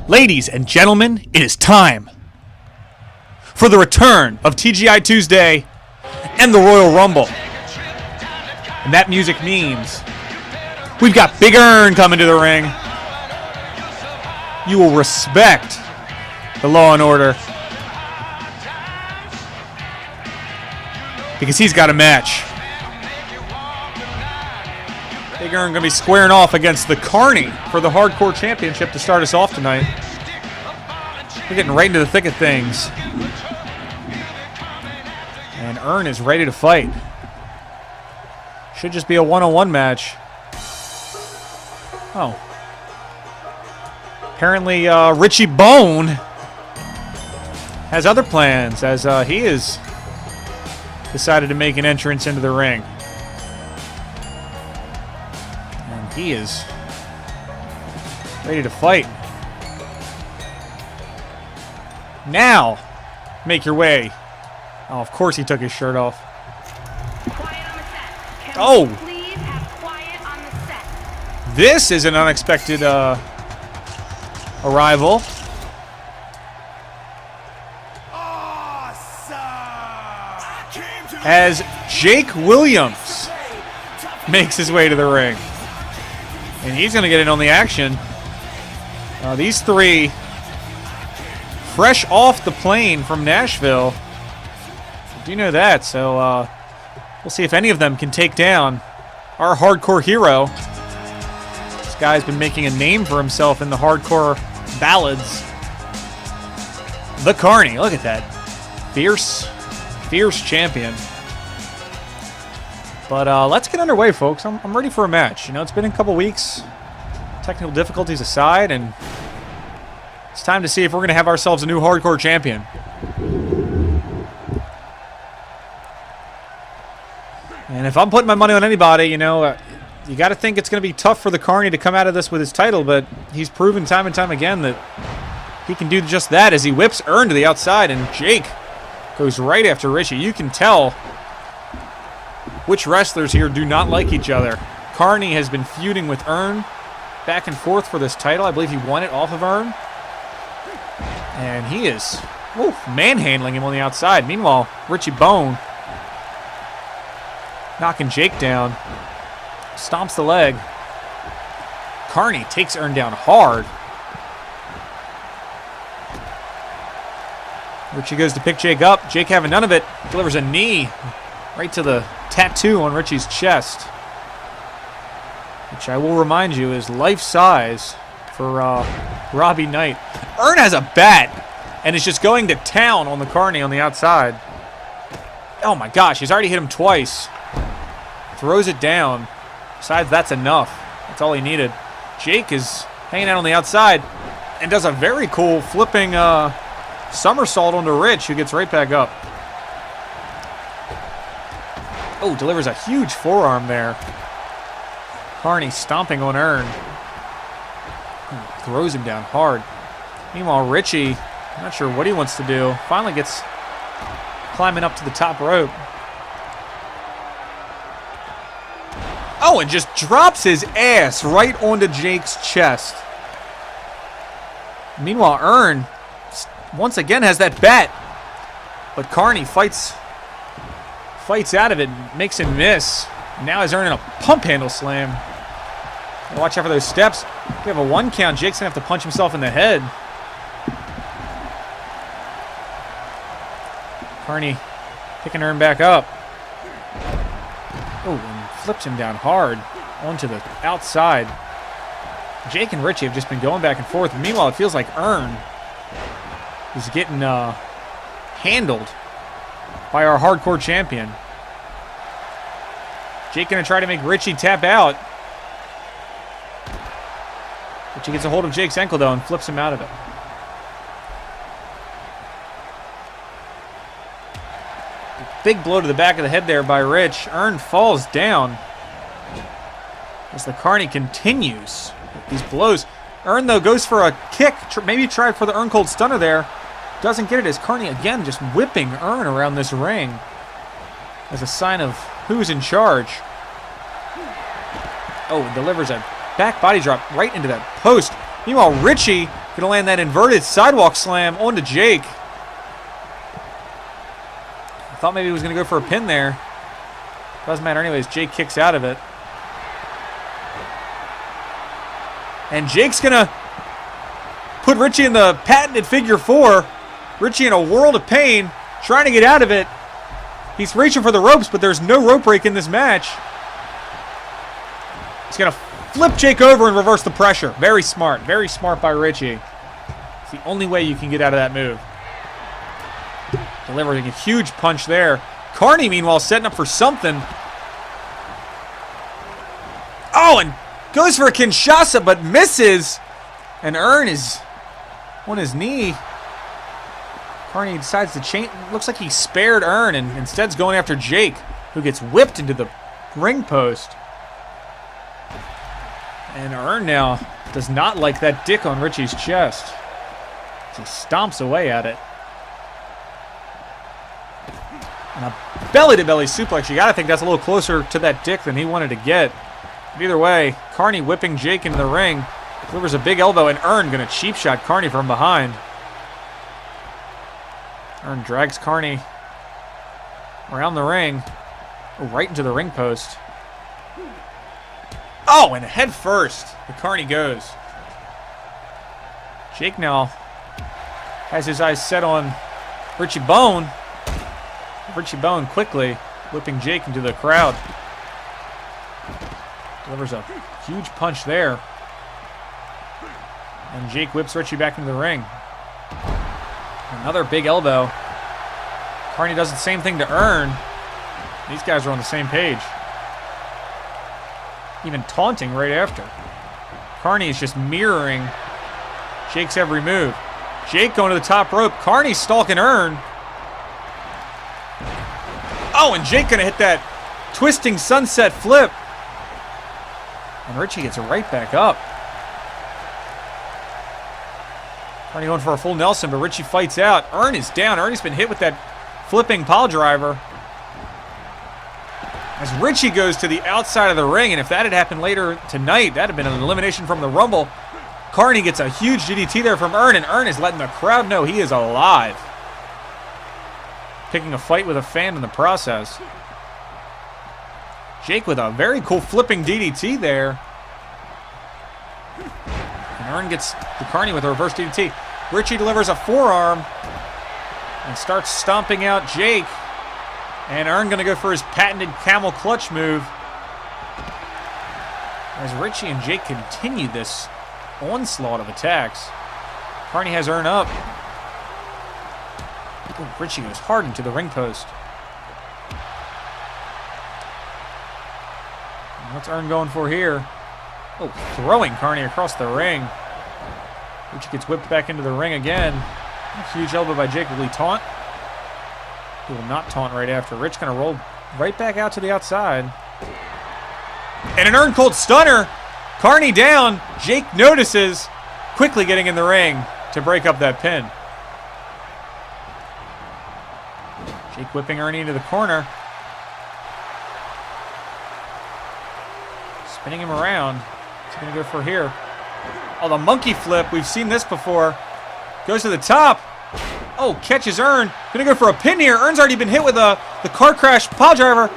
Ladies and gentlemen, it is time for the return of TGI Tuesday and the Royal Rumble. And that music means we've got Big Earn coming to the ring. You will respect the Law and Order because he's got a match. Big Earn going to be squaring off against the Carney for the Hardcore Championship to start us off tonight. We're getting right into the thick of things. And Earn is ready to fight. Should just be a one-on-one match. Oh. Apparently, Richie Bone has other plans as he has decided to make an entrance into the ring. And he is ready to fight. Now, make your way. Oh, of course he took his shirt off. Oh! Please have quiet on the set. This is an unexpected arrival. As Jake Williams makes his way to the ring. And he's going to get in on the action. These three, fresh off the plane from Nashville. I do know that, so we'll see if any of them can take down our hardcore hero. This guy's been making a name for himself in the hardcore ballads. The Carney, look at that. Fierce champion. But let's get underway, folks. I'm ready for a match. You know, it's been a couple weeks, technical difficulties aside, and it's time to see if we're going to have ourselves a new hardcore champion. And if I'm putting my money on anybody, you know, you got to think it's going to be tough for the Carney to come out of this with his title, but he's proven time and time again that he can do just that as he whips Earn to the outside, and Jake goes right after Richie. You can tell which wrestlers here do not like each other. Carney has been feuding with Earn back and forth for this title. I believe he won it off of Earn. And he is manhandling him on the outside. Meanwhile, Richie Bone knocking Jake down. Stomps the leg. Carney takes Earn down hard. Richie goes to pick Jake up. Jake having none of it. Delivers a knee right to the tattoo on Richie's chest, which I will remind you is life size for Robbie Knight. Earn has a bat and is just going to town on the Carney on the outside. Oh my gosh, he's already hit him twice. Throws it down. Besides, that's enough. That's all he needed. Jake is hanging out on the outside and does a very cool flipping somersault onto Rich, who gets right back up. Oh, delivers a huge forearm there. Carney stomping on Earn. Throws him down hard. Meanwhile, Richie, I'm not sure what he wants to do, finally gets climbing up to the top rope. Oh, and just drops his ass right onto Jake's chest. Meanwhile, Earn once again has that bat, but Carney fights out of it, makes him miss. Now he's earning a pump handle slam. Watch out for those steps. If we have a 1 count, Jake's going to have to punch himself in the head. Carney picking Earn back up. Oh, and flips him down hard onto the outside. Jake and Richie have just been going back and forth. Meanwhile, it feels like Earn is getting handled by our hardcore champion. Jake going to try to make Richie tap out. Richie gets a hold of Jake's ankle, though, and flips him out of it. Big blow to the back of the head there by Rich. Earn falls down as the Carney continues with these blows. Earn, though, goes for a kick. Maybe try for the Earn Cold Stunner there. Doesn't get it as Carney, again, just whipping Earn around this ring as a sign of who's in charge. Oh, delivers a back body drop right into that post. Meanwhile, Richie Gonna land that inverted sidewalk slam onto Jake. I thought maybe he was gonna go for a pin there. Doesn't matter anyways. Jake kicks out of it. And Jake's gonna put Richie in the patented figure 4. Richie in a world of pain, trying to get out of it. He's reaching for the ropes, but there's no rope break in this match. He's gonna flip Jake over and reverse the pressure. Very smart by Richie. It's the only way you can get out of that move. Delivering a huge punch there. Carney, meanwhile, setting up for something. Oh, and goes for a Kinshasa, but misses. And Earn is on his knee. Carney decides to change. Looks like he spared Earn and instead's going after Jake, who gets whipped into the ring post. And Earn now does not like that dick on Richie's chest. He stomps away at it. And a belly-to-belly suplex. You gotta think that's a little closer to that dick than he wanted to get. But either way, Carney whipping Jake into the ring. Delivers a big elbow, and Earn gonna cheap shot Carney from behind. Earn drags Carney around the ring. Right into the ring post. Oh, and head first. The Carney goes. Jake now has his eyes set on Richie Bone. Richie Bone quickly whipping Jake into the crowd. Delivers a huge punch there. And Jake whips Richie back into the ring. Another big elbow. Carney does the same thing to Earn. These guys are on the same page. Even taunting right after. Carney is just mirroring Jake's every move. Jake going to the top rope. Carney stalking Earn. Oh, and Jake gonna hit that twisting sunset flip. And Richie gets right back up. Carney going for a full Nelson, but Richie fights out. Earn is down. Earn's been hit with that flipping pile driver. As Richie goes to the outside of the ring, and if that had happened later tonight, that would have been an elimination from the Rumble. Carney gets a huge DDT there from Earn, and Earn is letting the crowd know he is alive. Picking a fight with a fan in the process. Jake with a very cool flipping DDT there. And Earn gets the Carney with a reverse DDT. Richie delivers a forearm and starts stomping out Jake. And Earn going to go for his patented camel clutch move. As Richie and Jake continue this onslaught of attacks. Carney has Earn up. Ooh, Richie goes hard into the ring post. And what's Earn going for here? Oh, throwing Carney across the ring. Richie gets whipped back into the ring again. A huge elbow by Jake. Will he taunt? He will not taunt right after. Rich going to roll right back out to the outside. And an Earn Cold Stunner. Carney down. Jake notices. Quickly getting in the ring to break up that pin. Jake whipping Ernie into the corner. Spinning him around. What's he going to go for here? Oh, the monkey flip. We've seen this before. Goes to the top. Oh, catches Earn. Going to go for a pin here. Earn's already been hit with the car crash pile driver.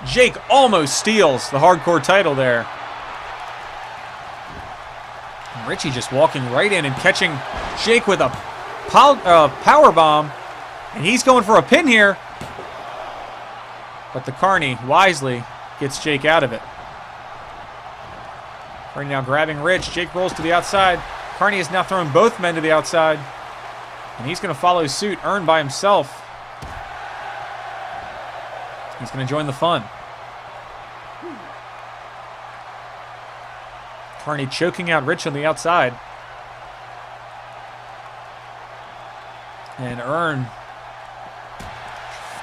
Jake almost steals the hardcore title there. And Richie just walking right in and catching Jake with a power bomb. And he's going for a pin here. But the Carney wisely gets Jake out of it. Carney now grabbing Rich. Jake rolls to the outside. Carney has now thrown both men to the outside. And he's going to follow suit. Earn by himself. He's going to join the fun. Carney choking out Rich on the outside. And Earn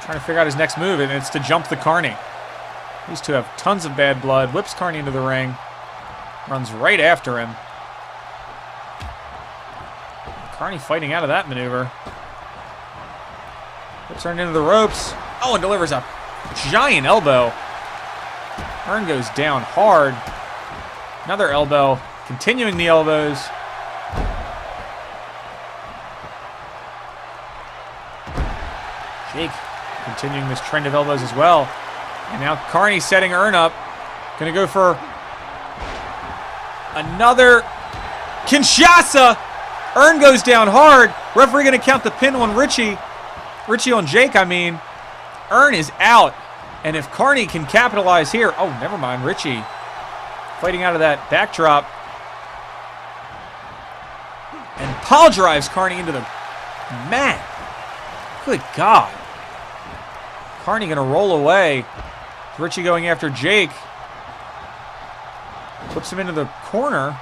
trying to figure out his next move, and it's to jump the Carney. These two have tons of bad blood. Whips Carney into the ring. Runs right after him. Carney fighting out of that maneuver. Whips Earn into the ropes. Oh, and delivers a giant elbow. Earn goes down hard. Another elbow. Continuing the elbows. Jake continuing this trend of elbows as well. And now Carney setting Earn up. Gonna go for another Kinshasa. Earn goes down hard. Referee gonna count the pin on Richie. Richie on Jake, I mean. Earn is out. And if Carney can capitalize here. Oh, never mind. Richie fighting out of that backdrop. And Paul drives Carney into the mat. Good God. Carney going to roll away. Richie going after Jake. Flips him into the corner.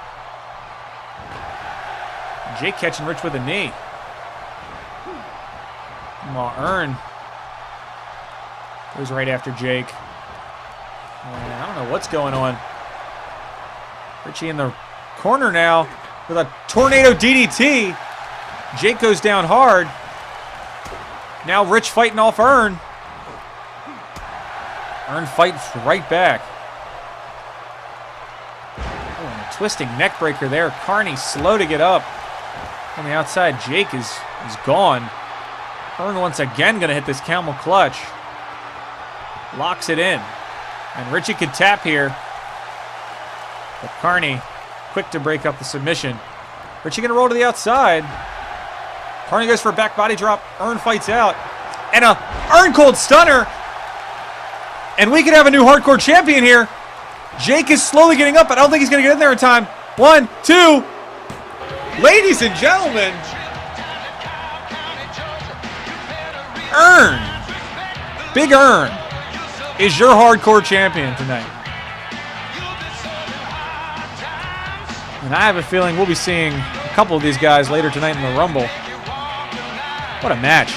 Jake catching Rich with a knee. While Earn goes right after Jake. I don't know what's going on. Richie in the corner now with a tornado DDT. Jake goes down hard. Now Rich fighting off Earn. Earn fights right back. Oh, and a twisting neck breaker there. Carney slow to get up. On the outside, Jake is gone. Earn once again going to hit this camel clutch. Locks it in. And Richie could tap here. But Carney quick to break up the submission. Richie going to roll to the outside. Carney goes for a back body drop. Earn fights out. And a Earn cold stunner. And we could have a new hardcore champion here. Jake is slowly getting up, but I don't think he's going to get in there in time. 1, 2. Ladies and gentlemen. Earn. Big Earn is your hardcore champion tonight. And I have a feeling we'll be seeing a couple of these guys later tonight in the Rumble. What a match.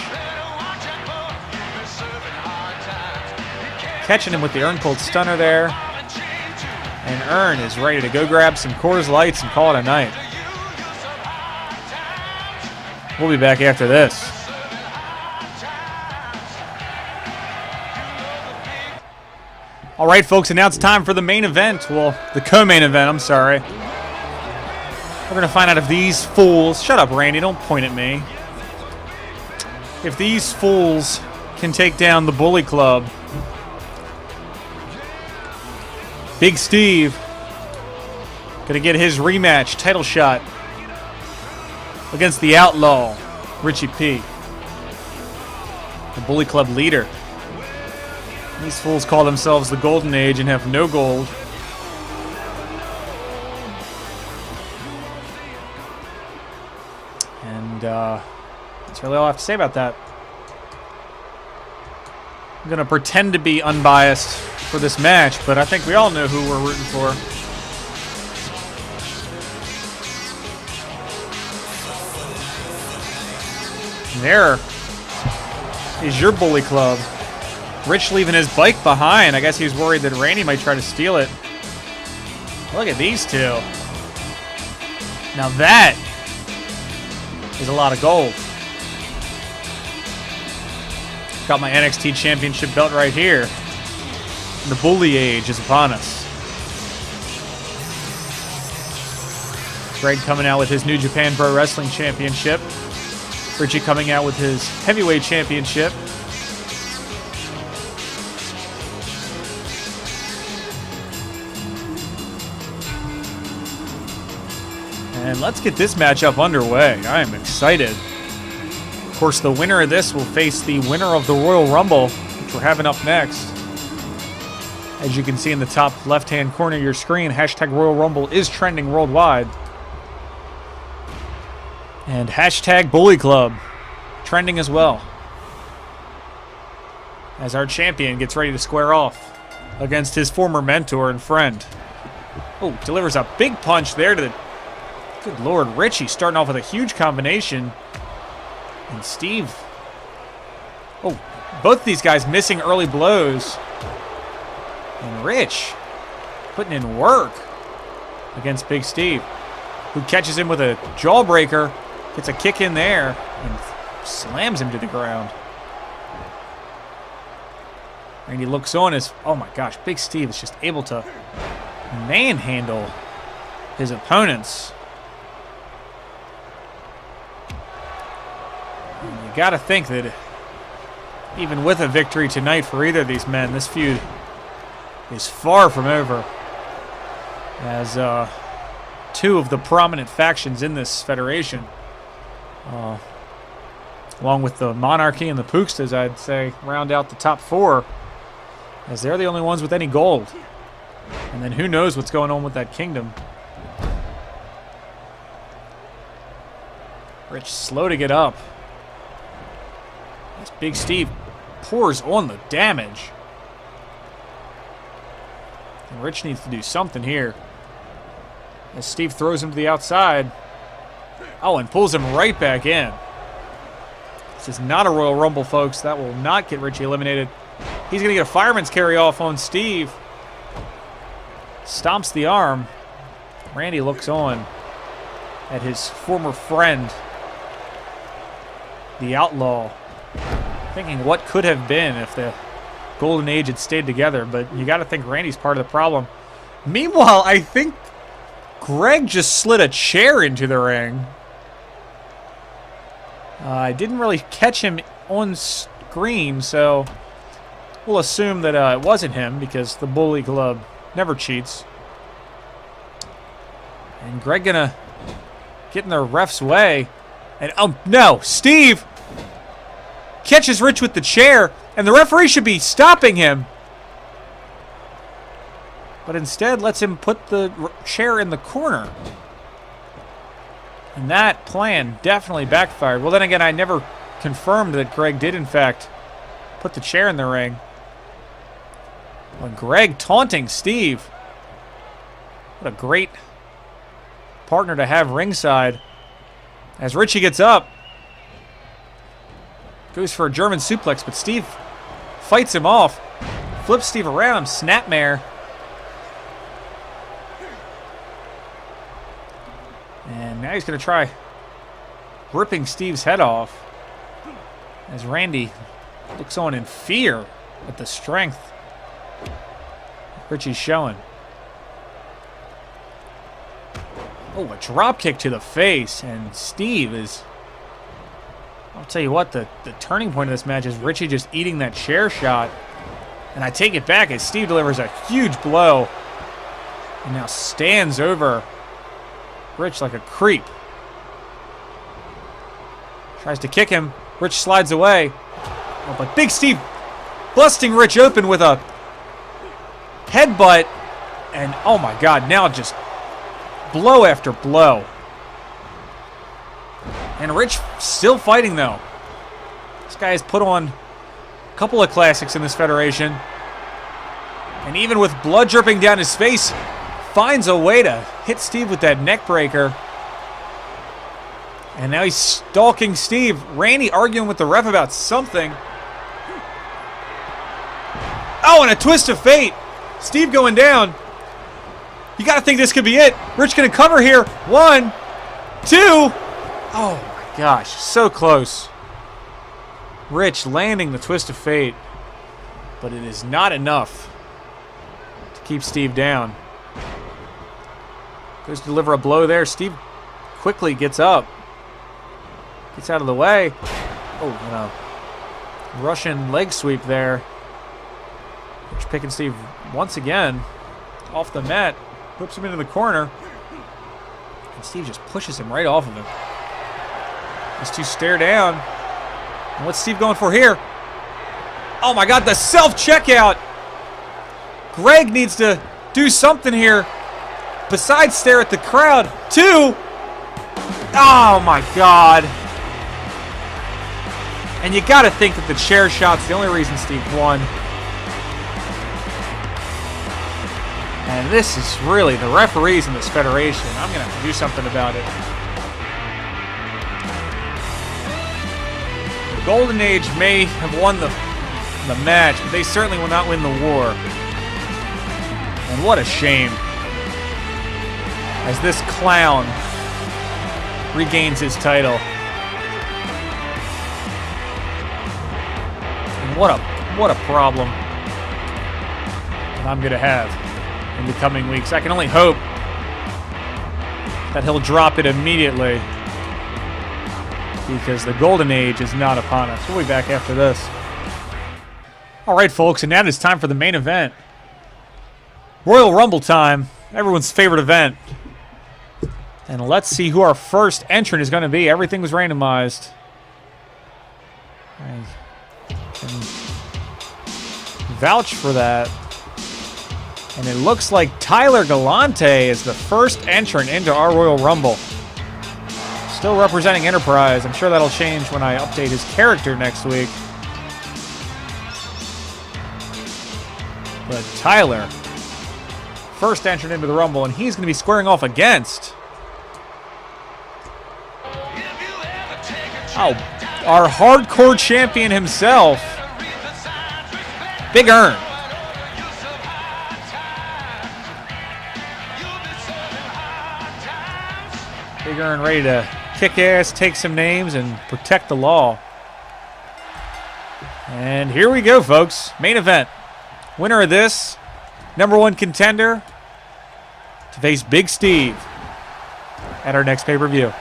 Catching him with the Earn Cold Stunner there. And Earn is ready to go grab some Coors Lights and call it a night. We'll be back after this. All right, folks, and now it's time for the main event. Well, the co-main event, I'm sorry. We're going to find out if these fools... Shut up, Randy, don't point at me. If these fools can take down the Bully Club. Big Steve going to get his rematch title shot against the Outlaw, Richie P. The Bully Club leader. These fools call themselves the Golden Age and have no gold. And that's really all I have to say about that. I'm going to pretend to be unbiased for this match, but I think we all know who we're rooting for. And there is your Bully Club. Rich leaving his bike behind. I guess he's worried that Randy might try to steal it. Look at these two. Now that is a lot of gold. Got my NXT Championship belt right here. The Bully Age is upon us. Greg coming out with his New Japan Pro Wrestling Championship. Richie coming out with his Heavyweight Championship. And let's get this matchup underway. I am excited. Of course, the winner of this will face the winner of the Royal Rumble, which we're having up next. As you can see in the top left-hand corner of your screen, hashtag Royal Rumble is trending worldwide. And hashtag Bully Club trending as well. As our champion gets ready to square off against his former mentor and friend. Oh, delivers a big punch there to the... Good Lord, Richie starting off with a huge combination. And Steve... Oh, both these guys missing early blows. And Rich putting in work against Big Steve, who catches him with a jawbreaker, gets a kick in there, and slams him to the ground. And he looks on as, oh my gosh, Big Steve is just able to manhandle his opponents. And you got to think that Even with a victory tonight for either of these men, this feud is far from over. As two of the prominent factions in this federation, along with the Monarchy and the Pookstas, I'd say, round out the top four, as they're the only ones with any gold. And then who knows what's going on with that kingdom. Rich slow to get up. As Big Steve pours on the damage. And Rich needs to do something here. As Steve throws him to the outside. Oh, and pulls him right back in. This is not a Royal Rumble, folks. That will not get Richie eliminated. He's going to get a fireman's carry off on Steve. Stomps the arm. Randy looks on at his former friend, the Outlaw, thinking what could have been if the Golden Age had stayed together, but you got to think Randy's part of the problem. Meanwhile, I think Greg just slid a chair into the ring. I didn't really catch him on screen, so we'll assume that it wasn't him because the Bully Club never cheats. And Greg gonna get in the ref's way. And oh no, Steve catches Rich with the chair, and the referee should be stopping him. But instead lets him put the chair in the corner. And that plan definitely backfired. Well, then again, I never confirmed that Greg did, in fact, put the chair in the ring. When Greg taunting Steve. What a great partner to have ringside. As Richie gets up. Goes for a German suplex, but Steve fights him off. Flips Steve around. Snapmare. And now he's going to try ripping Steve's head off. As Randy looks on in fear at the strength Richie's showing. Oh, a drop kick to the face. And Steve is... I'll tell you what, the turning point of this match is Richie just eating that chair shot. And I take it back as Steve delivers a huge blow. And now stands over Rich like a creep. Tries to kick him. Rich slides away. Oh, but Big Steve busting Rich open with a headbutt. And oh my God, now just blow after blow. And Rich still fighting though. This guy has put on a couple of classics in this federation. And even with blood dripping down his face, finds a way to hit Steve with that neck breaker. And now he's stalking Steve. Randy arguing with the ref about something. Oh, and a twist of fate. Steve going down. You got to think this could be it. Rich going to cover here. 1, 2. Oh, my gosh. So close. Rich landing the twist of fate. But it is not enough to keep Steve down. Goes to deliver a blow there. Steve quickly gets up. Gets out of the way. Oh, no. Russian leg sweep there. Rich picking Steve once again off the mat. Whips him into the corner. And Steve just pushes him right off of him. These two stare down. And what's Steve going for here? Oh my God, the self-checkout. Greg needs to do something here besides stare at the crowd. 2. Oh my God. And you got to think that the chair shot's the only reason Steve won. And this is really the referees in this federation. I'm going to have to do something about it. The Golden Age may have won the match, but they certainly will not win the war. And what a shame. As this clown regains his title. And what a problem that I'm going to have in the coming weeks. I can only hope that he'll drop it immediately, because the Golden Age is not upon us. We'll be back after this. All right, folks, and now it's time for the main event. Royal Rumble time, everyone's favorite event. And let's see who our first entrant is going to be. Everything was randomized. I can vouch for that. And it looks like Tyler Galante is the first entrant into our Royal Rumble. Still representing Enterprise. I'm sure that'll change when I update his character next week. But Tyler, first entrant into the Rumble, and he's going to be squaring off against our hardcore champion himself, Big Earn. Big Earn ready to kick ass, take some names, and protect the law. And here we go, folks. Main event. Winner of this, #1 contender, to face Big Steve at our next pay-per-view.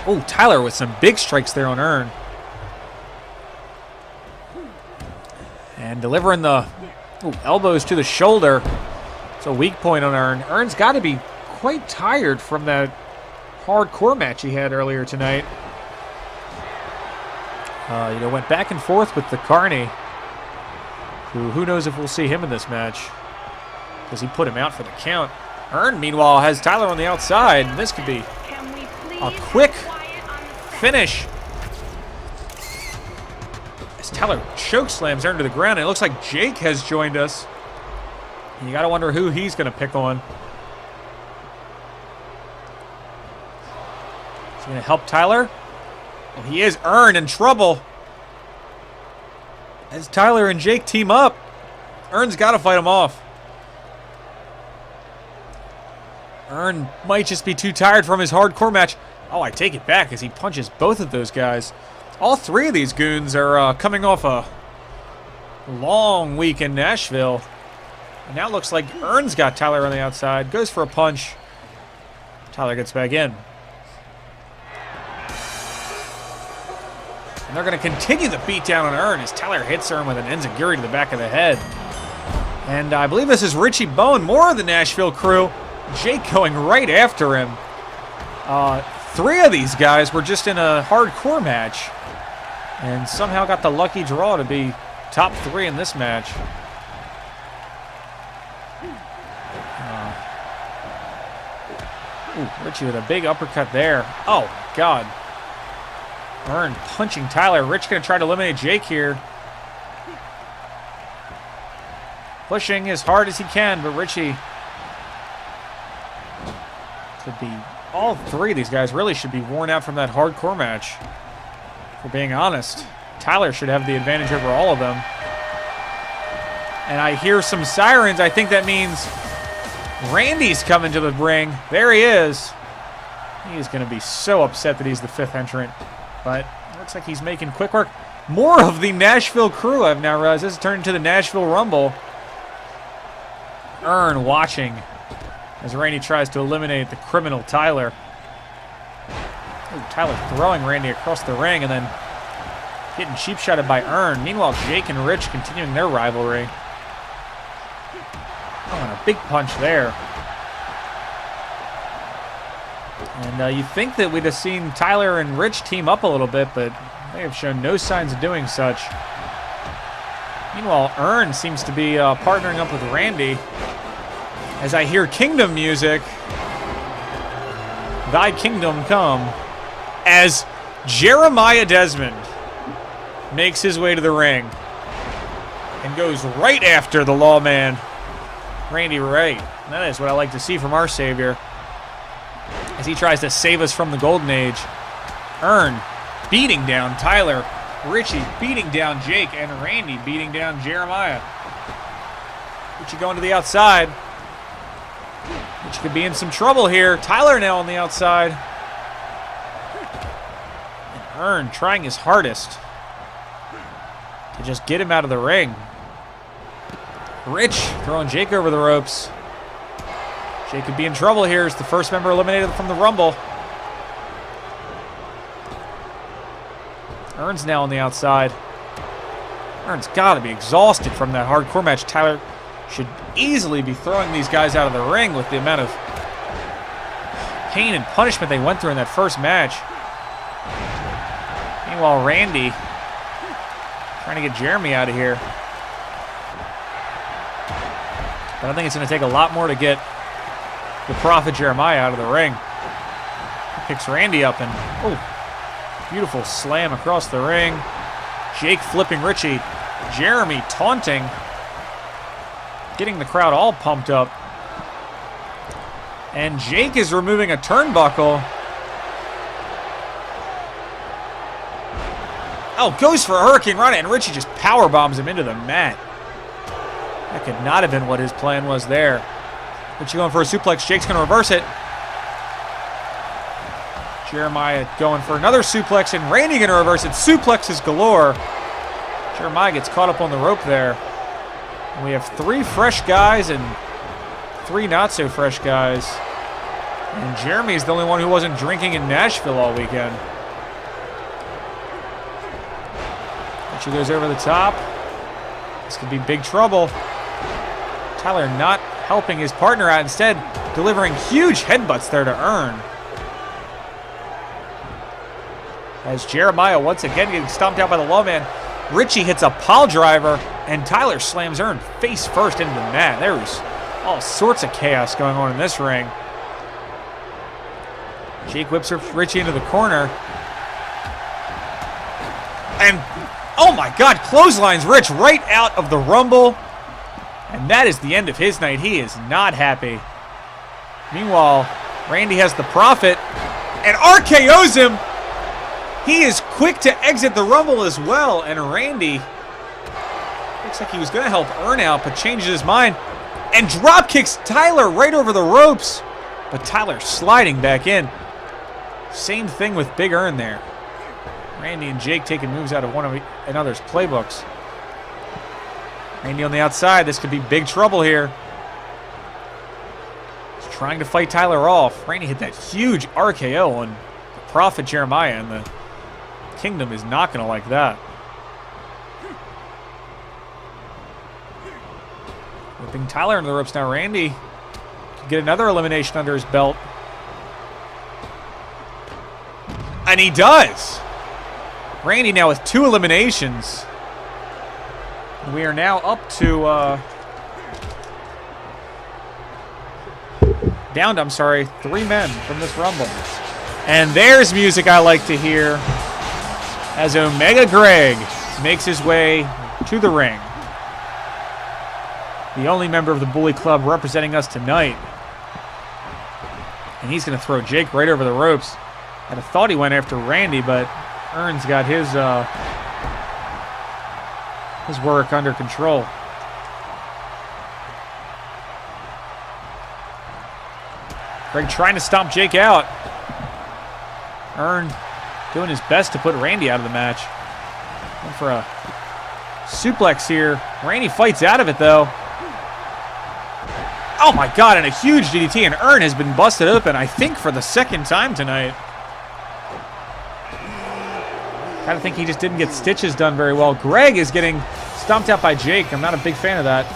Oh, Tyler with some big strikes there on Earn. And delivering the elbows to the shoulder. It's a weak point on Earn. Earn's got to be quite tired from that hardcore match he had earlier tonight. Went back and forth with the Carney. Who knows if we'll see him in this match. Because he put him out for the count. Earn, meanwhile, has Tyler on the outside. And this could be a quick finish. As Tyler chokeslams Earn to the ground. And it looks like Jake has joined us. And you got to wonder who he's going to pick on. Is he going to help Tyler? Well, he is. Earn in trouble. As Tyler and Jake team up, Earn's got to fight him off. Earn might just be too tired from his hardcore match. Oh, I take it back as he punches both of those guys. All three of these goons are coming off a long week in Nashville. And now it looks like Earn's got Tyler on the outside. Goes for a punch. Tyler gets back in. And they're going to continue the beatdown on Earn as Tyler hits Earn with an enziguri to the back of the head. And I believe this is Richie Bone, more of the Nashville crew. Jake going right after him. Three of these guys were just in a hardcore match. And somehow got the lucky draw to be top 3 in this match. Richie with a big uppercut there. Oh, God. Earn punching Tyler. Rich going to try to eliminate Jake here. Pushing as hard as he can, but Richie could be... All three of these guys really should be worn out from that hardcore match. For being honest. Tyler should have the advantage over all of them. And I hear some sirens. I think that means Randy's coming to the ring. There he is. He's going to be so upset that he's the 5th entrant. But it looks like he's making quick work. More of the Nashville crew, I've now realized. This has turned into the Nashville Rumble. Earn watching as Randy tries to eliminate the criminal Tyler. Ooh, Tyler throwing Randy across the ring and then getting cheap-shotted by Earn. Meanwhile, Jake and Rich continuing their rivalry. Oh, and a big punch there. And you think that we'd have seen Tyler and Rich team up a little bit, but they have shown no signs of doing such. Meanwhile, Earn seems to be partnering up with Randy. As I hear Kingdom music, Thy Kingdom Come, as Jeremiah Desmond makes his way to the ring and goes right after the lawman, Randy Wright. That is what I like to see from our Savior as he tries to save us from the Golden Age. Earn beating down Tyler, Richie beating down Jake, and Randy beating down Jeremiah. Richie going to the outside. Richie could be in some trouble here. Tyler now on the outside. And Earn trying his hardest to just get him out of the ring. Rich throwing Jake over the ropes. Jake could be in trouble here as the first member eliminated from the Rumble. Earn's now on the outside. Earn's got to be exhausted from that hardcore match. Tyler should easily be throwing these guys out of the ring with the amount of pain and punishment they went through in that first match. Meanwhile, Randy trying to get Jeremy out of here. But I think it's going to take a lot more to get the Prophet Jeremiah out of the ring. Picks Randy up and, oh, beautiful slam across the ring. Jake flipping Richie. Jeremy taunting. Getting the crowd all pumped up. And Jake is removing a turnbuckle. Oh, goes for a Hurricane Rana, and Richie just power bombs him into the mat. That could not have been what his plan was there. Richie going for a suplex. Jake's going to reverse it. Jeremiah going for another suplex, and Randy going to reverse it. Suplexes galore. Jeremiah gets caught up on the rope there. And we have 3 fresh guys and 3 not so fresh guys. And Jeremy's the only one who wasn't drinking in Nashville all weekend. Richie goes over the top. This could be big trouble. Tyler not helping his partner out, instead delivering huge headbutts there to Earn. As Jeremiah once again getting stomped out by the lawman, Richie hits a pile driver, and Tyler slams Earn face first into the mat. There was all sorts of chaos going on in this ring. Jake whips Richie into the corner. And, oh my God, clotheslines Rich right out of the Rumble. And that is the end of his night. He is not happy. Meanwhile, Randy has the Prophet and RKO's him. He is quick to exit the Rumble as well, and Randy looks like he was going to help Earn out, but changes his mind and drop kicks Tyler right over the ropes. But Tyler sliding back in. Same thing with Big Earn there. Randy and Jake taking moves out of one of another's playbooks. Randy on the outside. This could be big trouble here. He's trying to fight Tyler off. Randy hit that huge RKO on the Prophet Jeremiah, and the Kingdom is not going to like that. Whipping Tyler into the ropes now. Randy can get another elimination under his belt. And he does. Randy now with 2 eliminations. We are now up to down to, I'm sorry, 3 men from this Rumble. And there's music I like to hear as Omega Greg makes his way to the ring. The only member of the Bully Club representing us tonight. And he's going to throw Jake right over the ropes. I'd have thought he went after Randy, but Earn's got his work under control. Greg trying to stomp Jake out. Earn doing his best to put Randy out of the match. Going for a suplex here. Randy fights out of it, though. Oh, my God, and a huge DDT, and Earn has been busted open, I think, for the 2nd time tonight. Kind of think he just didn't get stitches done very well. Greg is getting stomped out by Jake. I'm not a big fan of that.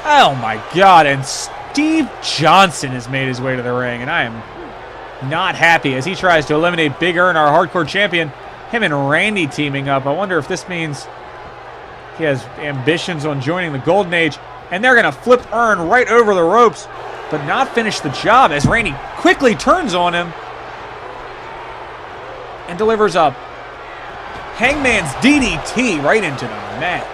Oh, my God, and Steve Johnson has made his way to the ring, and I am not happy as he tries to eliminate Big Earn, our hardcore champion. Him and Randy teaming up. I wonder if this means he has ambitions on joining the Golden Age. And they're going to flip Earn right over the ropes, but not finish the job as Randy quickly turns on him and delivers a Hangman's DDT right into the mat.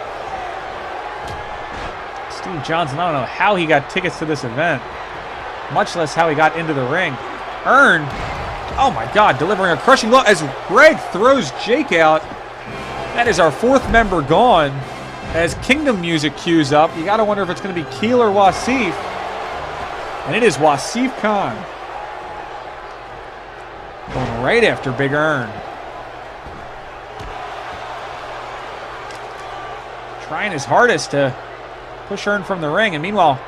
Steve Johnson, I don't know how he got tickets to this event, much less how he got into the ring. Earn, oh my God, delivering a crushing blow as Greg throws Jake out. That is our 4th member gone. As Kingdom music cues up, you got to wonder if it's going to be Keel or Wasif. And it is Wasif Khan. Going right after Big Earn. Trying his hardest to push Earn from the ring. And meanwhile,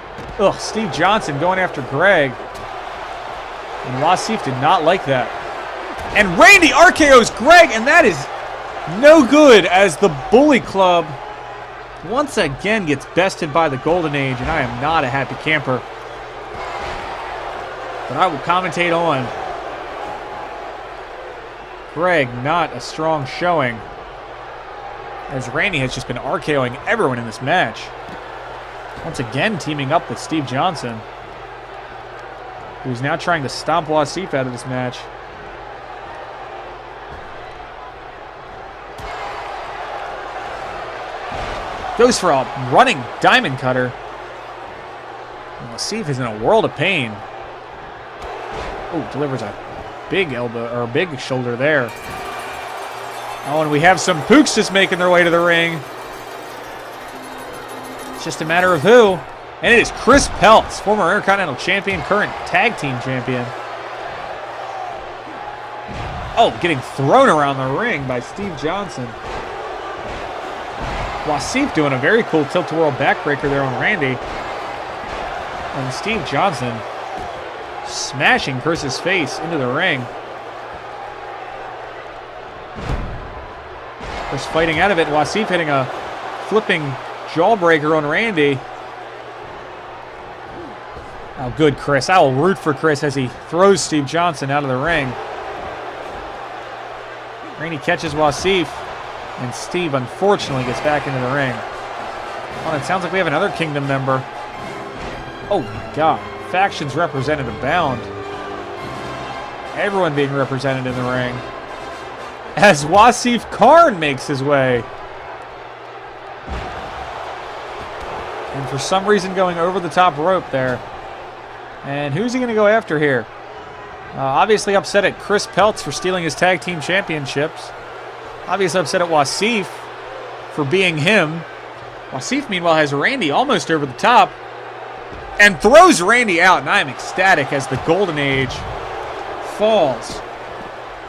Steve Johnson going after Greg. And Wasif did not like that. And Randy RKO's Greg, and that is no good as the Bully Club once again gets bested by the Golden Age, and I am not a happy camper. But I will commentate on. Greg, not a strong showing, as Randy has just been RKOing everyone in this match. Once again teaming up with Steve Johnson, who's now trying to stomp Wasif out of this match. Goes for a running diamond cutter. Wasif is in a world of pain. Oh, delivers a big elbow, or a big shoulder there. Oh, and we have some Pooks just making their way to the ring. It's just a matter of who. And it is Chris Peltz, former Intercontinental Champion, current Tag Team Champion. Oh, getting thrown around the ring by Steve Johnson. Wasif doing a very cool tilt-a-whirl backbreaker there on Randy. And Steve Johnson smashing Chris's face into the ring. Chris fighting out of it. Wasif hitting a flipping jawbreaker on Randy. Oh, good Chris. I will root for Chris as he throws Steve Johnson out of the ring. Randy catches Wasif, and Steve unfortunately gets back into the ring. Oh, it sounds like we have another Kingdom member. Oh my God. Factions represented abound. Everyone being represented in the ring. As Wasif Karn makes his way. And for some reason going over the top rope there. And who's he going to go after here? Obviously upset at Chris Peltz for stealing his tag team championships. Obviously upset at Wasif for being him. Wasif, meanwhile, has Randy almost over the top. And throws Randy out. And I am ecstatic as the Golden Age falls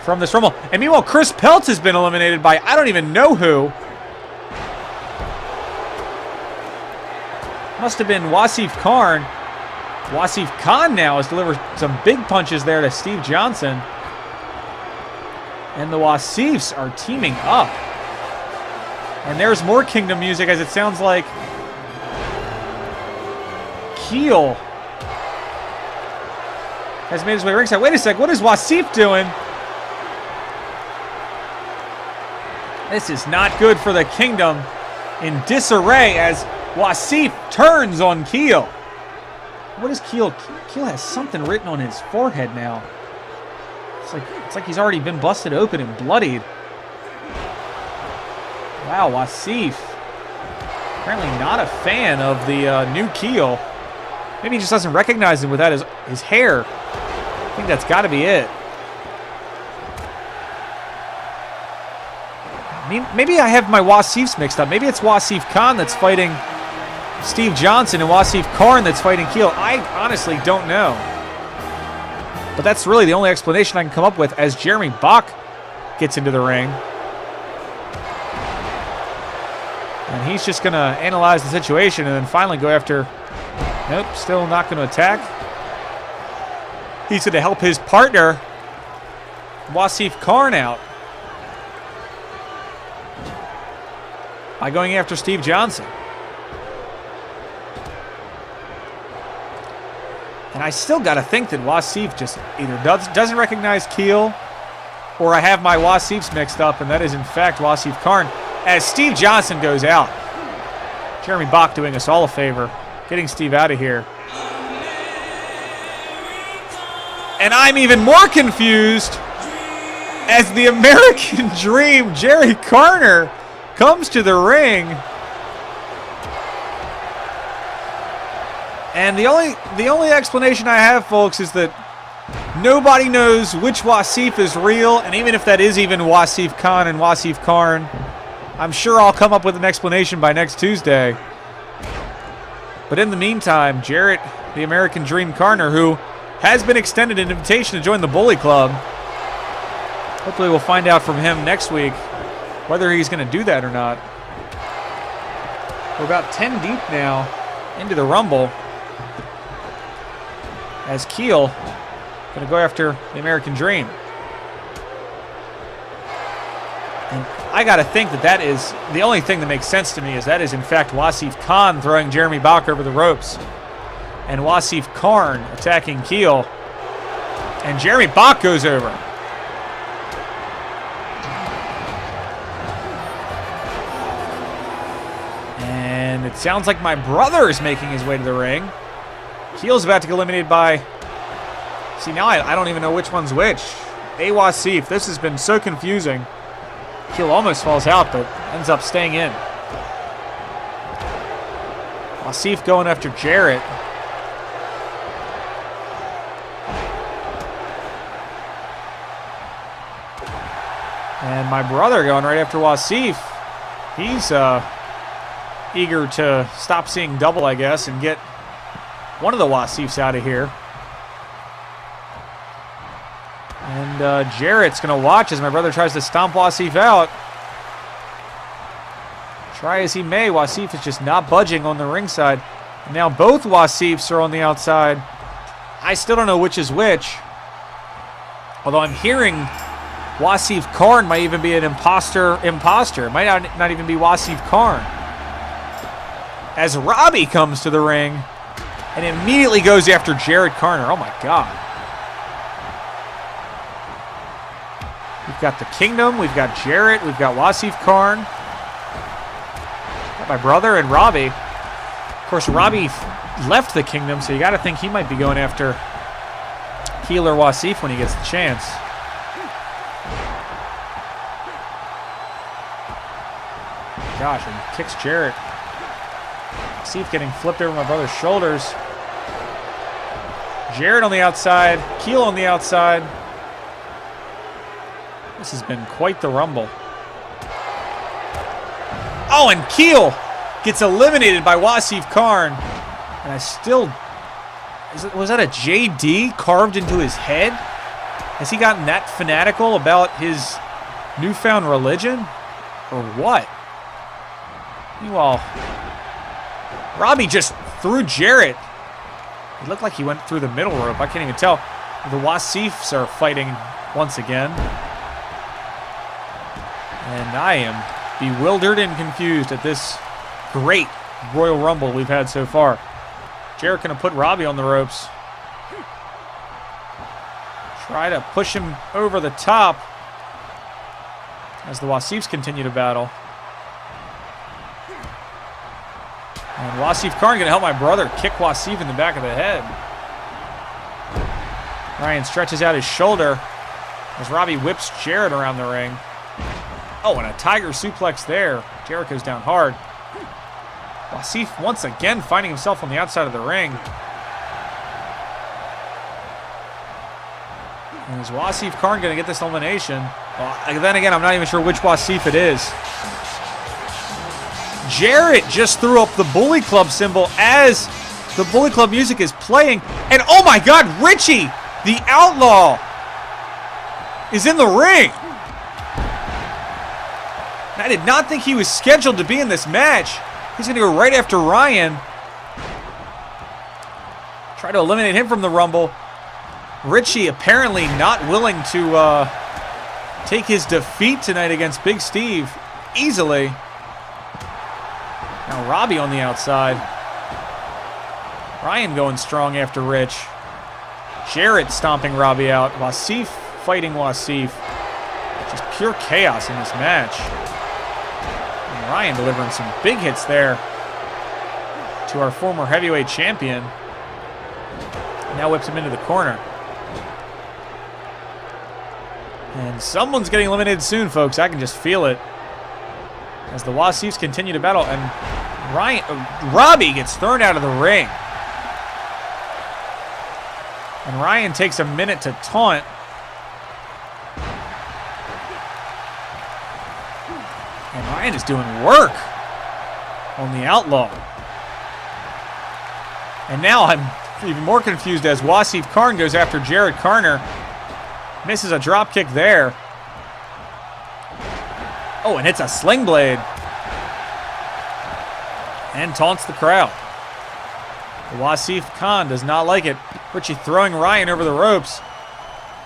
from this rumble. And meanwhile, Chris Peltz has been eliminated by I don't even know who. Must have been Wasif Karn. Wasif Khan now has delivered some big punches there to Steve Johnson. And the Wasifs are teaming up. And there's more Kingdom music as it sounds like Keel has made his way to ringside. Wait a sec, what is Wasif doing? This is not good for the Kingdom. In disarray as Wasif turns on Keel. What is Keel? Keel has something written on his forehead now. It's like he's already been busted open and bloodied. Wow, Wasif. Apparently not a fan of the new Keel. Maybe he just doesn't recognize him without his hair. I think that's got to be it. Maybe I have my Wasifs mixed up. Maybe it's Wasif Khan that's fighting Steve Johnson and Wasif Karn that's fighting Keel. I honestly don't know. But that's really the only explanation I can come up with as Jeremy Bach gets into the ring. And he's just going to analyze the situation and then finally go after... Nope, still not going to attack. He's going to help his partner, Wasif Karn, out by going after Steve Johnson. And I still got to think that Wasif just either doesn't recognize Keel or I have my Wasifs mixed up, and that is, in fact, Wasif Karn. As Steve Johnson goes out. Jeremy Bach doing us all a favor, getting Steve out of here. And I'm even more confused as the American Dream, Jerry Garner, comes to the ring. And the only explanation I have, folks, is that nobody knows which Wasif is real, and even if that is even Wasif Khan and Wasif Karn, I'm sure I'll come up with an explanation by next Tuesday. But in the meantime, Jarrett, the American Dream Garner, who has been extended an invitation to join the Bully Club. Hopefully we'll find out from him next week whether he's going to do that or not. We're about 10 deep now into the Rumble. As Keel going to go after the American Dream. And I got to think that is the only thing that makes sense to me is that is in fact Wasif Khan throwing Jeremy Bach over the ropes. And Wasif Karn attacking Keel. And Jeremy Bach goes over. And it sounds like my brother is making his way to the ring. Keel's about to get eliminated by... See, now I don't even know which one's which. Wasif. This has been so confusing. Keel almost falls out, but ends up staying in. Wasif going after Jarrett. And my brother going right after Wasif. He's eager to stop seeing double, I guess, and get one of the Wasifs out of here. And Jarrett's going to watch as my brother tries to stomp Wasif out. Try as he may, Wasif is just not budging on the ringside. And now both Wasifs are on the outside. I still don't know which is which. Although I'm hearing Wasif Karn might even be an imposter. It might not even be Wasif Karn. As Robbie comes to the ring and immediately goes after Jared Karner. Oh my God. We've got the Kingdom, we've got Jarrett, we've got Wasif Karn. Got my brother and Robbie. Of course, Robbie left the Kingdom, so you got to think he might be going after Keel or Wasif when he gets the chance. Gosh, and kicks Jarrett. Wasif getting flipped over my brother's shoulders. Jarrett on the outside, Keel on the outside. This has been quite the rumble. Oh, and Keel gets eliminated by Wasif Karn. And I still... Was that a JD carved into his head? Has he gotten that fanatical about his newfound religion? Or what? Meanwhile, Robbie just threw Jarrett. It looked like he went through the middle rope. I can't even tell. The Wasifs are fighting once again. And I am bewildered and confused at this great Royal Rumble we've had so far. Jarrett going to put Robbie on the ropes. Try to push him over the top as the Wasifs continue to battle. And Wasif Karn going to help my brother kick Wasif in the back of the head. Ryan stretches out his shoulder as Robbie whips Jarrett around the ring. Oh, and a tiger suplex there. Jarrett goes down hard. Wasif once again finding himself on the outside of the ring. And is Wasif Karn going to get this elimination? Well, then again, I'm not even sure which Wasif it is. Jarrett just threw up the Bully Club symbol as the Bully Club music is playing. And oh my God, Richie, the Outlaw, is in the ring. I did not think he was scheduled to be in this match. He's going to go right after Ryan. Try to eliminate him from the Rumble. Richie apparently not willing to take his defeat tonight against Big Steve easily. Now Robbie on the outside. Ryan going strong after Rich. Jarrett stomping Robbie out. Wasif fighting Wasif. Just pure chaos in this match. And Ryan delivering some big hits there to our former heavyweight champion. Now whips him into the corner. And someone's getting eliminated soon, folks. I can just feel it. As the Wasifs continue to battle, and Robbie gets thrown out of the ring. And Ryan takes a minute to taunt. And Ryan is doing work on the Outlaw. And now I'm even more confused as Wasif Karn goes after Jared Karner. Misses a drop kick there. Oh, and hits a sling blade. And taunts the crowd. Wasif Khan does not like it. Richie throwing Ryan over the ropes.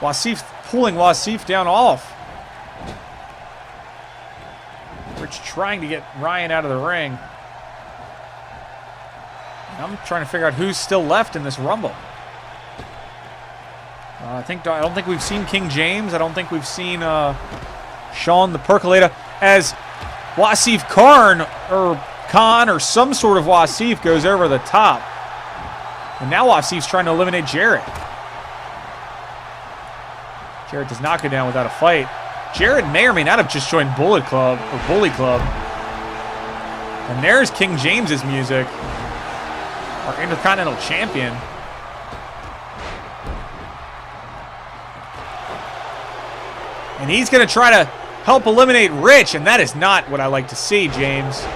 Wasif pulling Wasif down off. Rich trying to get Ryan out of the ring. And I'm trying to figure out who's still left in this Rumble. I don't think we've seen King James. I don't think we've seen Sean the Percolator, as Wasif Khan or some sort of Wasif goes over the top. And now Wasif's trying to eliminate Jarrett. Jarrett does not go down without a fight. Jarrett may or may not have just joined Bullet Club or Bully Club. And there's King James's music, our Intercontinental Champion. And he's going to try to help eliminate Rich, and that is not what I like to see, James.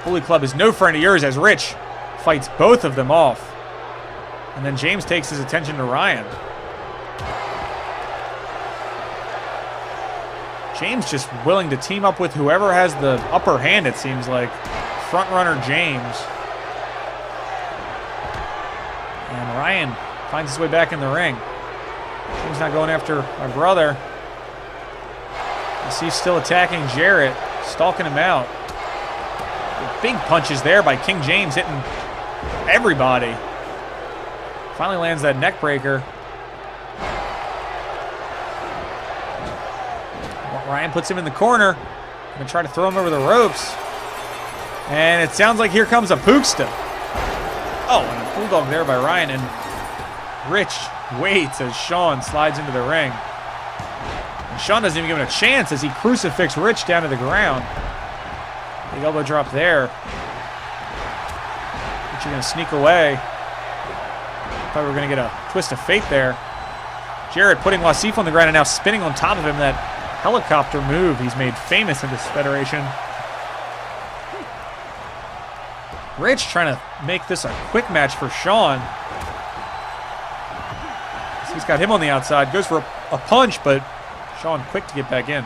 Bully Club is no friend of yours, as Rich fights both of them off. And then James takes his attention to Ryan. James just willing to team up with whoever has the upper hand, it seems like. Front runner James. And Ryan finds his way back in the ring. James not going after my brother. I see still attacking Jarrett, stalking him out. Big punches there by King James, hitting everybody. Finally lands that neck breaker. Ryan puts him in the corner. Gonna try to throw him over the ropes. And it sounds like here comes a Pooksta. Oh, and a bulldog there by Ryan. And Rich waits as Sean slides into the ring. And Sean doesn't even give him a chance as he crucifixes Rich down to the ground. Big elbow drop there. Rich going to sneak away. Thought we were going to get a twist of fate there. Jarrett putting Wasif on the ground and now spinning on top of him. That helicopter move he's made famous in this federation. Rich trying to make this a quick match for Sean. He's got him on the outside. Goes for a punch, but Sean quick to get back in.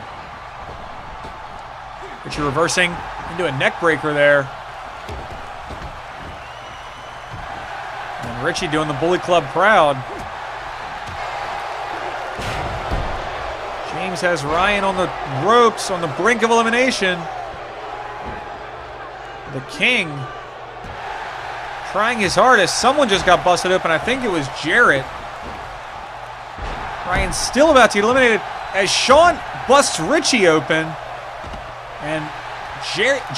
Richie reversing into a neck breaker there. And Richie doing the Bully Club proud. James has Ryan on the ropes, on the brink of elimination. The King trying his hardest. Someone just got busted open. I think it was Jarrett. Ryan's still about to get eliminated as Sean busts Richie open. And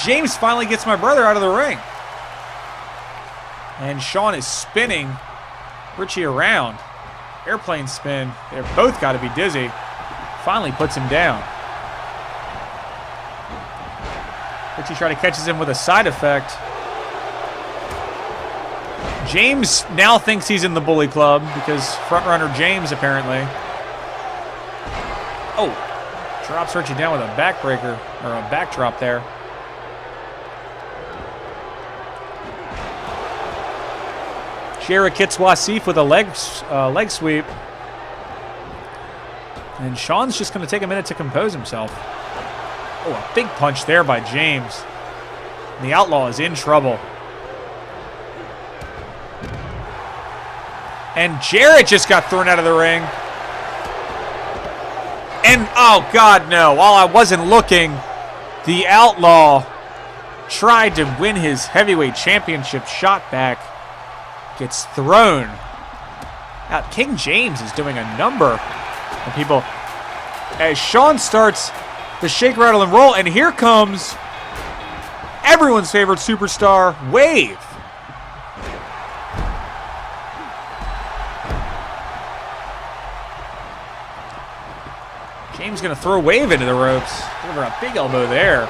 James finally gets my brother out of the ring. And Sean is spinning Richie around. Airplane spin. They've both got to be dizzy. Finally puts him down. Richie tries to catches him with a side effect. James now thinks he's in the Bully Club because frontrunner James apparently. Oh, drops Richie down with a backbreaker or a backdrop there. Jarrett hits Wasif with a leg sweep. And Sean's just going to take a minute to compose himself. Oh, a big punch there by James. And the Outlaw is in trouble. And Jarrett just got thrown out of the ring. And, oh, God, no. While I wasn't looking, the Outlaw tried to win his heavyweight championship shot back. Gets thrown. Now, King James is doing a number of people. As Sean starts the shake, rattle, and roll. And here comes everyone's favorite superstar, Wave. James going to throw Wave into the ropes. Deliver a big elbow there.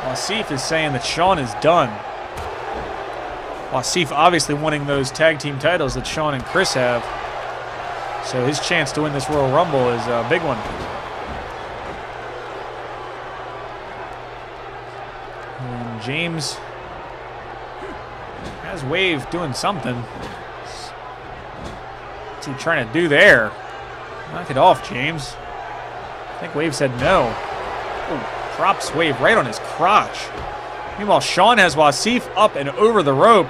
Wasif is saying that Sean is done. Wasif obviously wanting those tag team titles that Sean and Chris have. So his chance to win this Royal Rumble is a big one. And James has Wave doing something. What's he trying to do there? Knock it off, James. I think Wave said no. Oh, drops Wave right on his crotch. Meanwhile, Sean has Wasif up and over the rope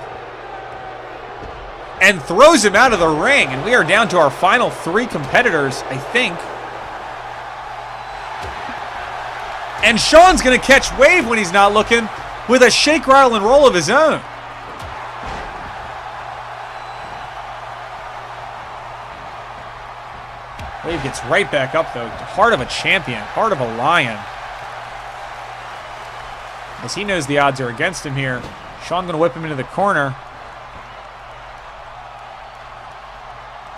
and throws him out of the ring. And we are down to our final three competitors, I think. And Sean's going to catch Wave when he's not looking with a shake, rattle, and roll of his own. Wave gets right back up, though. Heart of a champion. Heart of a lion. As he knows the odds are against him here. Sean going to whip him into the corner.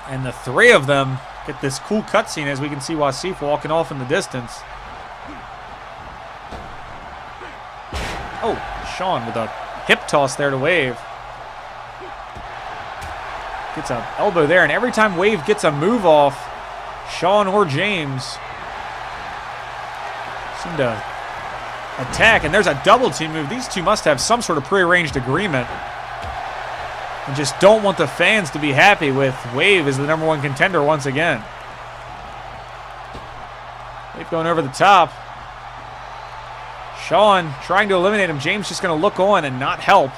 And the three of them get this cool cutscene as we can see Wasif walking off in the distance. Oh, Sean with a hip toss there to Wave. Gets an elbow there, and every time Wave gets a move off, Sean or James seem to attack, and there's a double team move. These two must have some sort of prearranged agreement and just don't want the fans to be happy with Wave as the #1 contender once again. Wave going over the top. Sean trying to eliminate him. James just going to look on and not help.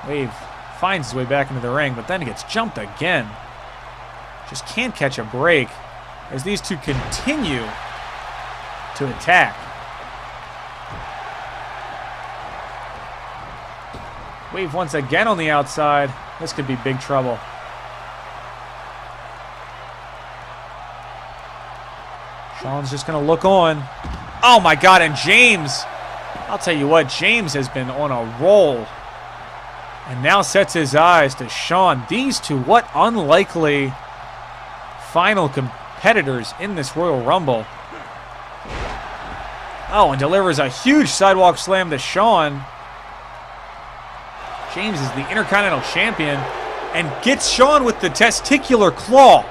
Wave finds his way back into the ring, but then gets jumped again. Just can't catch a break as these two continue to attack. Wave once again on the outside. This could be big trouble. Sean's just going to look on. Oh my God, and James, I'll tell you what, James has been on a roll and now sets his eyes to Sean. These two, what unlikely final competitors in this Royal Rumble. Oh, and delivers a huge sidewalk slam to Sean. James is the Intercontinental Champion and gets Sean with the testicular claw.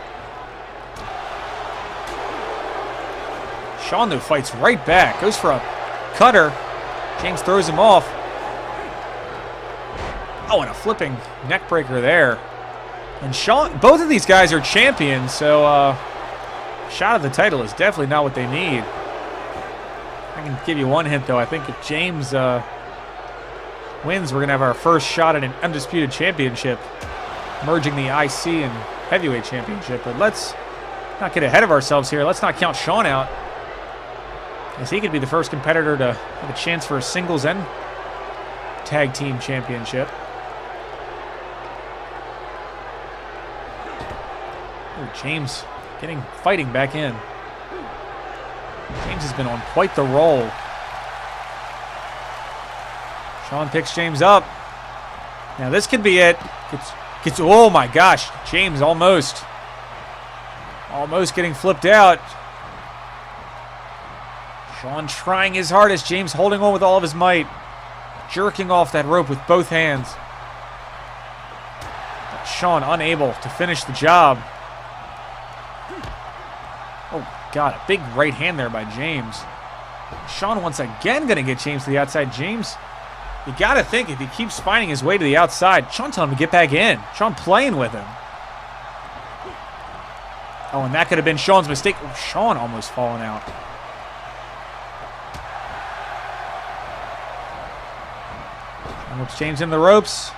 Sean, though, fights right back. Goes for a cutter. James throws him off. Oh, and a flipping neck breaker there. And Sean, both of these guys are champions, so shot at the title is definitely not what they need. I can give you one hint, though. I think if James wins, we're going to have our first shot at an undisputed championship, merging the IC and heavyweight championship. But let's not get ahead of ourselves here. Let's not count Sean out, as he could be the first competitor to have a chance for a singles and tag team championship. Oh, James fighting back in. James has been on quite the roll. Sean picks James up. Now this could be it. Gets oh my gosh, James almost getting flipped out. Sean trying his hardest. James holding on with all of his might. Jerking off that rope with both hands. But Sean unable to finish the job. Oh, God, a big right hand there by James. Sean once again going to get James to the outside. James, you got to think if he keeps finding his way to the outside, Sean telling him to get back in. Sean playing with him. Oh, and that could have been Sean's mistake. Oh, Sean almost falling out. Whips James in the ropes.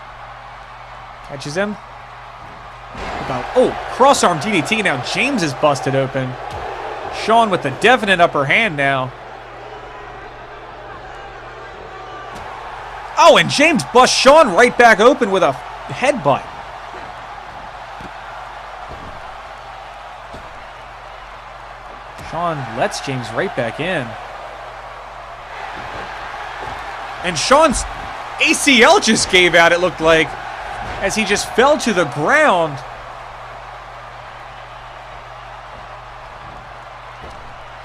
Catches him. Oh, cross arm DDT. Now James is busted open. Sean with the definite upper hand now. Oh, and James busts Sean right back open with a headbutt. Sean lets James right back in. And Sean's ACL just gave out, it looked like, as he just fell to the ground.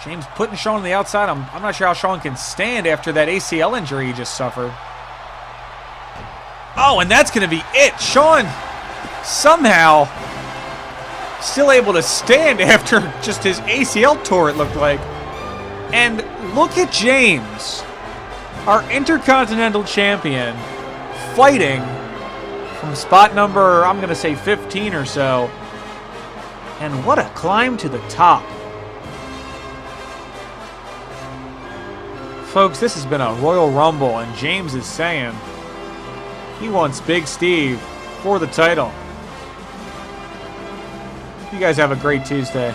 James putting Sean on the outside. I'm not sure how Sean can stand after that ACL injury he just suffered. Oh, and that's going to be it. Sean somehow still able to stand after just his ACL tour, it looked like. And look at James, our Intercontinental Champion, fighting from spot number, I'm going to say 15 or so. And what a climb to the top. Folks, this has been a Royal Rumble, and James is saying he wants Big Steve for the title. You guys have a great Tuesday.